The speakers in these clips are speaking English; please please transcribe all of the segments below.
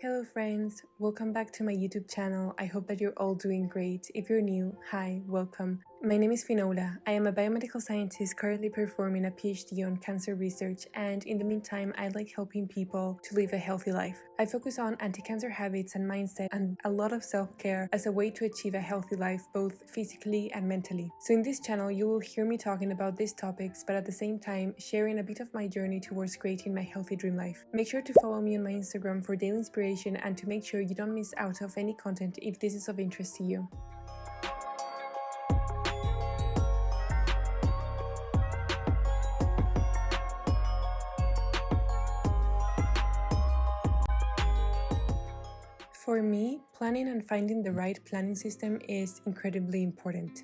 Hello friends, welcome back to my YouTube channel. I hope that you're all doing great. If you're new, hi, welcome. My name is Finoula. I am a biomedical scientist currently performing a PhD on cancer research, and in the meantime I like helping people to live a healthy life. I focus on anti-cancer habits and mindset and a lot of self-care as a way to achieve a healthy life both physically and mentally. So in this channel you will hear me talking about these topics, but at the same time sharing a bit of my journey towards creating my healthy dream life. Make sure to follow me on my Instagram for daily inspiration and to make sure you don't miss out of any content if this is of interest to you. For me, planning and finding the right planning system is incredibly important.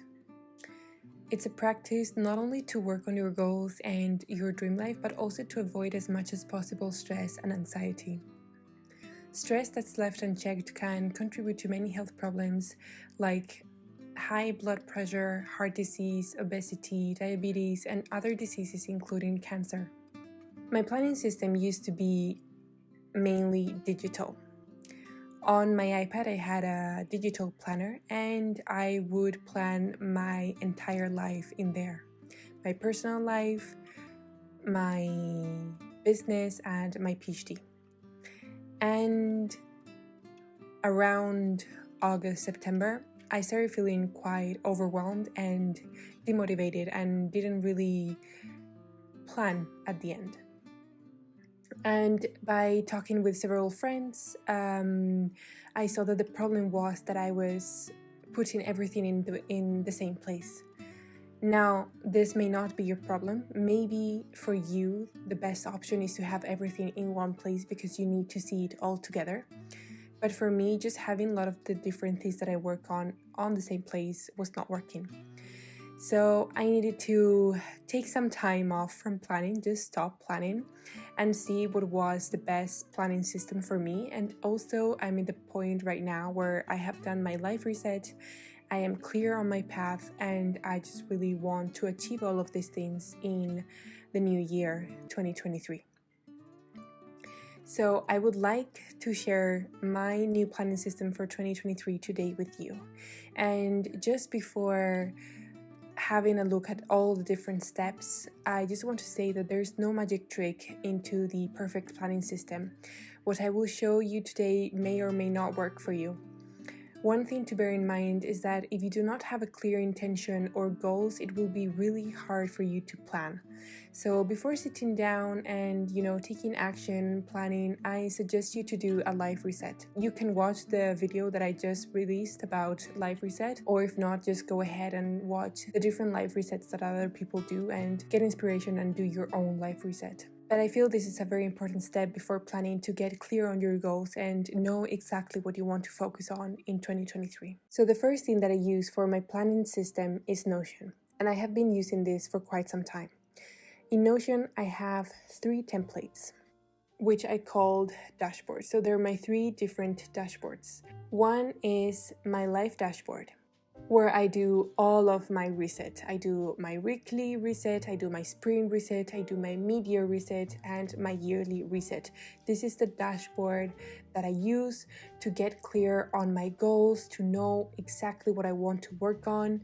It's a practice not only to work on your goals and your dream life, but also to avoid as much as possible stress and anxiety. Stress that's left unchecked can contribute to many health problems like high blood pressure, heart disease, obesity, diabetes, and other diseases including cancer. My planning system used to be mainly digital. On my iPad, I had a digital planner and I would plan my entire life in there. My personal life, my business, and my PhD. And around August, September, I started feeling quite overwhelmed and demotivated and didn't really plan at the end. And by talking with several friends, I saw that the problem was that I was putting everything in the same place. Now, this may not be your problem. Maybe for you, the best option is to have everything in one place because you need to see it all together. But for me, just having a lot of the different things that I work on the same place was not working. So I needed to take some time off from planning, just stop planning and see what was the best planning system for me. And also I'm at the point right now where I have done my life reset, I am clear on my path, and I just really want to achieve all of these things in the new year, 2023. So I would like to share my new planning system for 2023 today with you. And just before having a look at all the different steps, I just want to say that there's no magic trick into the perfect planning system. What I will show you today may or may not work for you. One thing to bear in mind is that if you do not have a clear intention or goals, it will be really hard for you to plan. So before sitting down and, taking action, planning, I suggest you to do a life reset. You can watch the video that I just released about life reset, or if not, just go ahead and watch the different life resets that other people do and get inspiration and do your own life reset. But I feel this is a very important step before planning to get clear on your goals and know exactly what you want to focus on in 2023. So the first thing that I use for my planning system is Notion, and I have been using this for quite some time. In Notion, I have 3 templates, which I called dashboards. So they're my 3 different dashboards. One is my life dashboard, where I do all of my reset. I do my weekly reset, I do my spring reset, I do my mid-year reset, and my yearly reset. This is the dashboard that I use to get clear on my goals, to know exactly what I want to work on,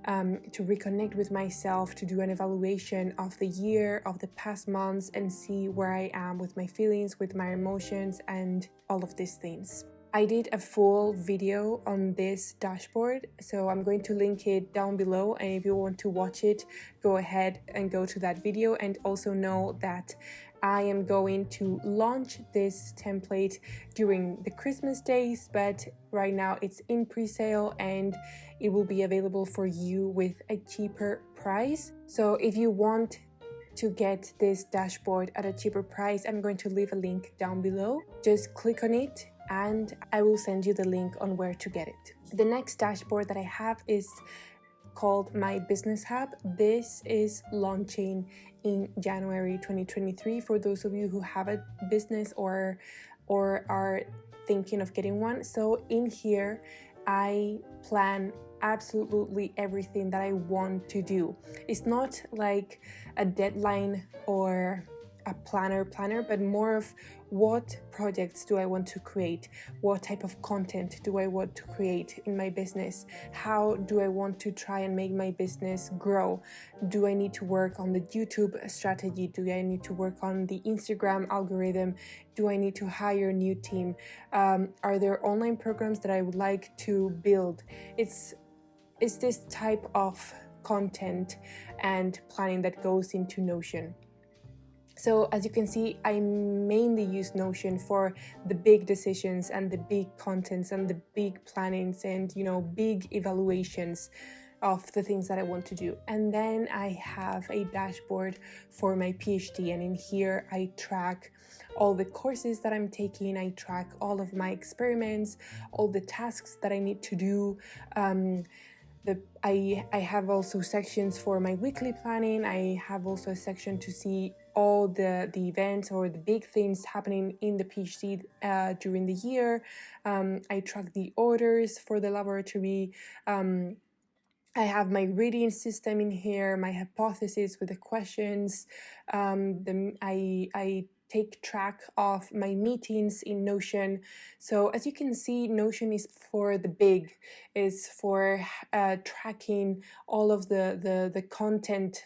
to reconnect with myself, to do an evaluation of the year, of the past months, and see where I am with my feelings, with my emotions, and all of these things. I did a full video on this dashboard, so I'm going to link it down below, and if you want to watch it, go ahead and go to that video. And also know that I am going to launch this template during the Christmas days, but right now it's in pre-sale and it will be available for you with a cheaper price. So if you want to get this dashboard at a cheaper price, I'm going to leave a link down below. Just click on it and I will send you the link on where to get it. The next dashboard that I have is called my Business Hub. This is launching in January 2023 for those of you who have a business or are thinking of getting one. So in here, I plan absolutely everything that I want to do. It's not like a deadline or a planner, but more of what projects do I want to create? What type of content do I want to create in my business? How do I want to try and make my business grow? Do I need to work on the YouTube strategy? Do I need to work on the Instagram algorithm? Do I need to hire a new team? Are there online programs that I would like to build? It's this type of content and planning that goes into Notion. So as you can see, I mainly use Notion for the big decisions and the big contents and the big plannings and, big evaluations of the things that I want to do. And then I have a dashboard for my PhD, and in here I track all the courses that I'm taking. I track all of my experiments, all the tasks that I need to do. I have also sections for my weekly planning. I have also a section to see all the events or the big things happening in the PhD during the year. I track the orders for the laboratory. I have my reading system in here, my hypothesis with the questions. I take track of my meetings in Notion. So as you can see, Notion is for the big, is for tracking all of the content,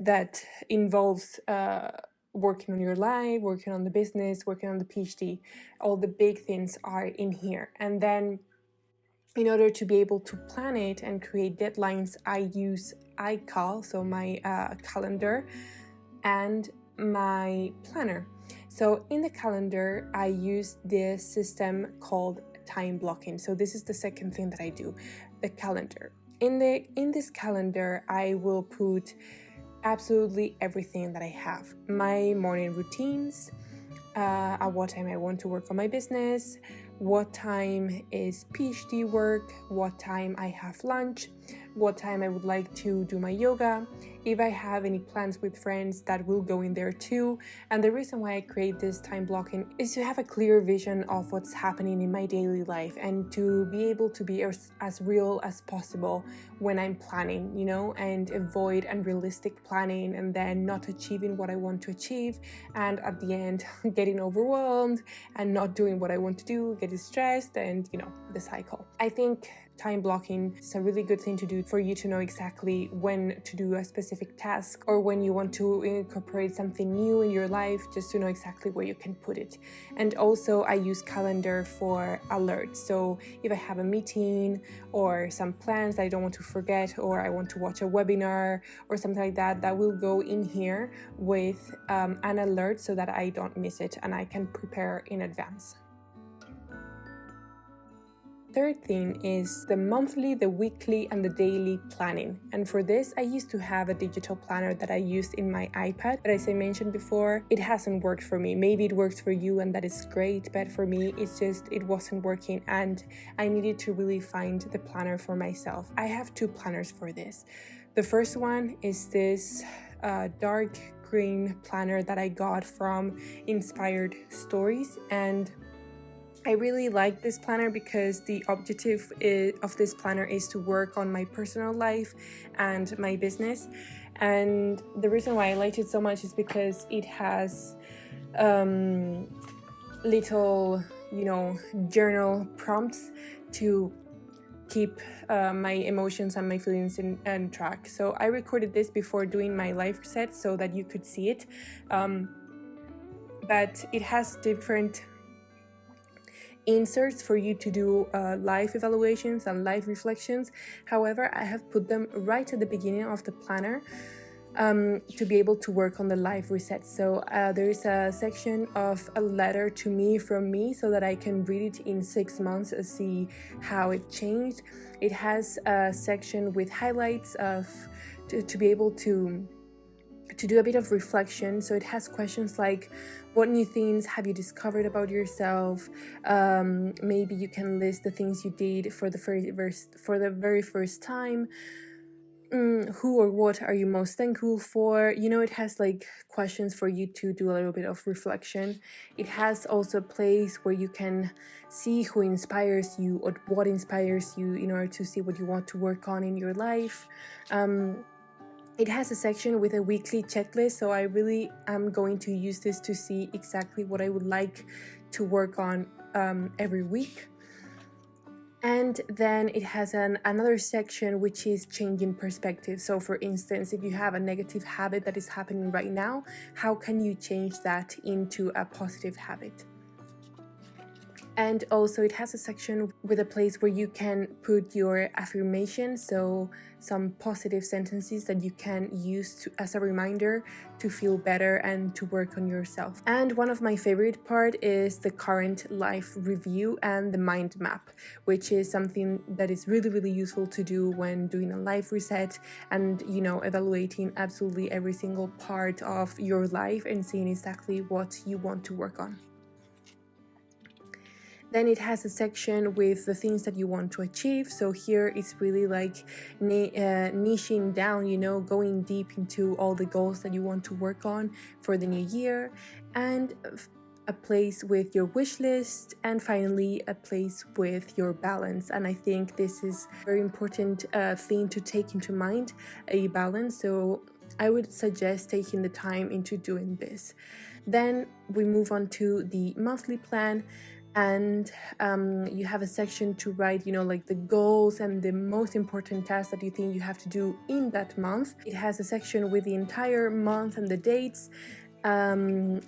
that involves working on your life, working on the business, working on the PhD. All the big things are in here. And then in order to be able to plan it and create deadlines, I use iCal, so my calendar, and my planner. So in the calendar, I use this system called time blocking. So this is the second thing that I do, the calendar. In this calendar, I will put absolutely everything that I have. My morning routines, at what time I want to work on my business, what time is PhD work, what time I have lunch, what time I would like to do my yoga, if I have any plans with friends that will go in there too. And the reason why I create this time blocking is to have a clear vision of what's happening in my daily life and to be able to be as real as possible when I'm planning, and avoid unrealistic planning and then not achieving what I want to achieve, and at the end getting overwhelmed and not doing what I want to do, getting stressed, and the cycle. I think time blocking is a really good thing to do for you to know exactly when to do a specific task, or when you want to incorporate something new in your life, just to know exactly where you can put it. And also I use calendar for alerts. So if I have a meeting or some plans that I don't want to forget, or I want to watch a webinar or something like that, that will go in here with an alert so that I don't miss it and I can prepare in advance. Third thing is the monthly, the weekly, and the daily planning. And for this, I used to have a digital planner that I used in my iPad, but as I mentioned before, it hasn't worked for me. Maybe it works for you and that is great, but for me, it wasn't working, and I needed to really find the planner for myself. I have two planners for this. The first one is this dark green planner that I got from Inspired Stories, and I really like this planner because the objective of this planner is to work on my personal life and my business. And the reason why I liked it so much is because it has little, journal prompts to keep my emotions and my feelings in track. So I recorded this before doing my live reset so that you could see it. But it has different inserts for you to do live evaluations and live reflections. However, I have put them right at the beginning of the planner to be able to work on the live reset. So there is a section of a letter to me from me so that I can read it in 6 months and see how it changed. It has a section with highlights to be able to do a bit of reflection. So it has questions like, what new things have you discovered about yourself? Maybe you can list the things you did for the very first time. Who or what are you most thankful for? It has like questions for you to do a little bit of reflection. It has also a place where you can see who inspires you or what inspires you in order to see what you want to work on in your life. It has a section with a weekly checklist, so I really am going to use this to see exactly what I would like to work on every week. And then it has another section which is changing perspective. So for instance, if you have a negative habit that is happening right now, how can you change that into a positive habit? And also it has a section with a place where you can put your affirmations, so some positive sentences that you can use as a reminder to feel better and to work on yourself. And one of my favorite part is the current life review and the mind map, which is something that is really, really useful to do when doing a life reset and, you know, evaluating absolutely every single part of your life and seeing exactly what you want to work on. Then it has a section with the things that you want to achieve. So here it's really like niching down, you know, going deep into all the goals that you want to work on for the new year, and a place with your wish list, and finally a place with your balance. And I think this is a very important thing to take into mind, a balance. So I would suggest taking the time into doing this. Then we move on to the monthly plan. And you have a section to write, you know, like the goals and the most important tasks that you think you have to do in that month. It has a section with the entire month and the dates, a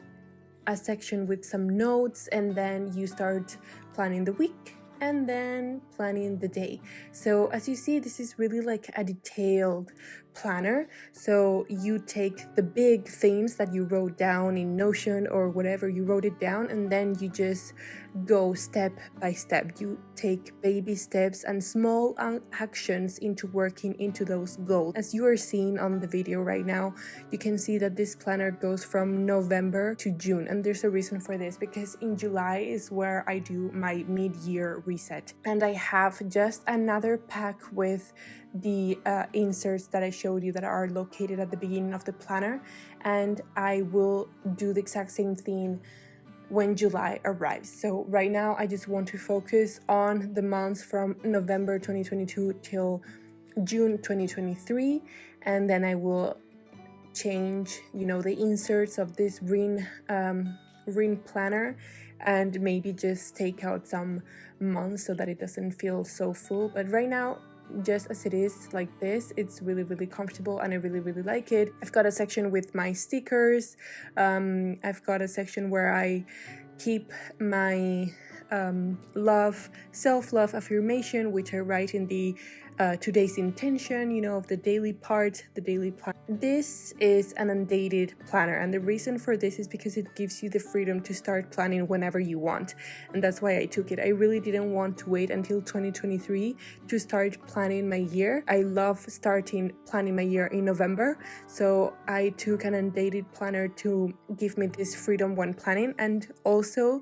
section with some notes, and then you start planning the week and then planning the day. So as you see, this is really like a detailed planner. So you take the big themes that you wrote down in Notion or whatever, you wrote it down, and then you just go step by step. You take baby steps and small actions into working into those goals. As you are seeing on the video right now, you can see that this planner goes from November to June, and there's a reason for this, because in July is where I do my mid-year reset, and I have just another pack with the inserts that I showed you that are located at the beginning of the planner, and I will do the exact same thing when July arrives. So right now I just want to focus on the months from November 2022 till June 2023, and then I will change, you know, the inserts of this ring planner, and maybe just take out some months so that it doesn't feel so full. But right now, just as it is like this, it's really, really comfortable and I really, really like it. I've got a section with my stickers. I've got a section where I keep my self-love affirmation, which I write in the today's intention, you know, of the daily part, the daily plan. This is an undated planner, and the reason for this is because it gives you the freedom to start planning whenever you want, and that's why I took it. I really didn't want to wait until 2023 to start planning my year. I love starting planning my year in November, so I took an undated planner to give me this freedom when planning. And also,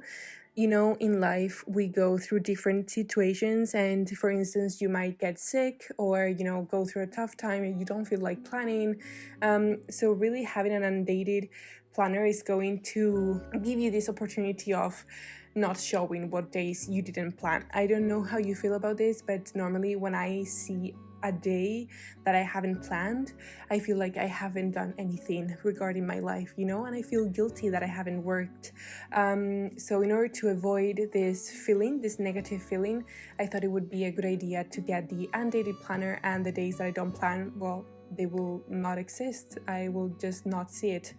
you know, in life we go through different situations, and for instance, you might get sick or, you know, go through a tough time and you don't feel like planning. So really having an undated planner is going to give you this opportunity of not showing what days you didn't plan. I don't know how you feel about this, but normally when I see a day that I haven't planned, I feel like I haven't done anything regarding my life, you know, and I feel guilty that I haven't worked. So in order to avoid this feeling, this negative feeling, I thought it would be a good idea to get the undated planner, and the days that I don't plan, well, they will not exist. I will just not see it.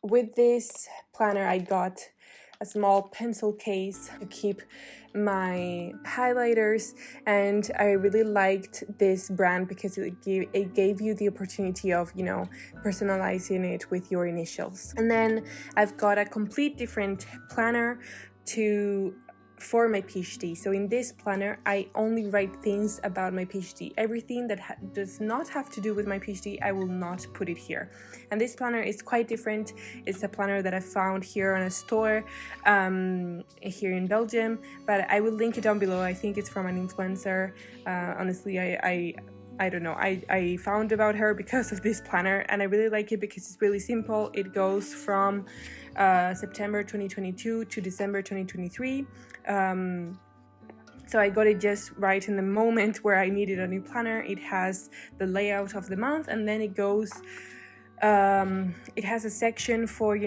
With this planner, I got a small pencil case to keep my highlighters, and I really liked this brand because it gave you the opportunity of, you know, personalizing it with your initials. And then I've got a complete different planner for my PhD. So in this planner, I only write things about my PhD. Everything that does not have to do with my PhD, I will not put it here. And this planner is quite different. It's a planner that I found here on a store here in Belgium, but I will link it down below. I think it's from an influencer. Honestly, I don't know. I found about her because of this planner, and I really like it because it's really simple. It goes from September 2022 to December 2023. So I got it just right in the moment where I needed a new planner. It has the layout of the month, and then it goes, it has a section for,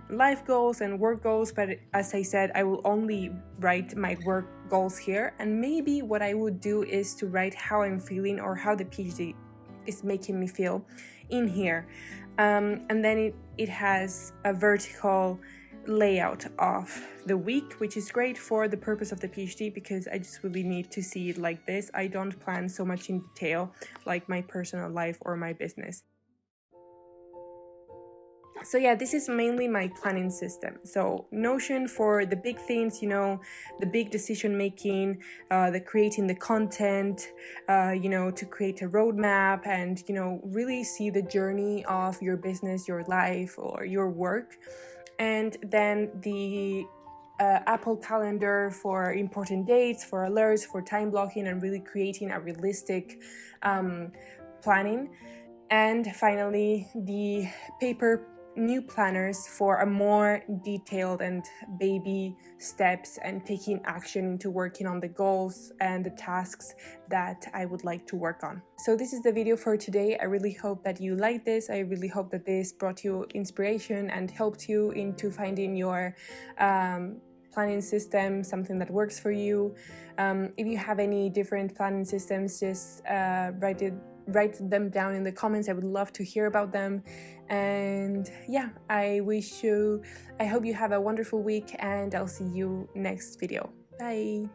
life goals and work goals. But as I said, I will only write my work goals here. And maybe what I would do is to write how I'm feeling or how the PhD is making me feel in here. And then it has a vertical layout of the week, which is great for the purpose of the PhD, because I just really need to see it like this. I don't plan so much in detail like my personal life or my business. So yeah, this is mainly my planning system. So Notion for the big things, the big decision making, the creating the content, to create a roadmap and, really see the journey of your business, your life, or your work. And then the Apple Calendar for important dates, for alerts, for time blocking, and really creating a realistic planning. And finally, the paper new planners for a more detailed and baby steps and taking action into working on the goals and the tasks that I would like to work on. So this is the video for today. I really hope that you liked this. I really hope that this brought you inspiration and helped you into finding your planning system, something that works for you. If you have any different planning systems, just write them down in the comments. I would love to hear about them. And yeah, I hope you have a wonderful week, and I'll see you next video. Bye.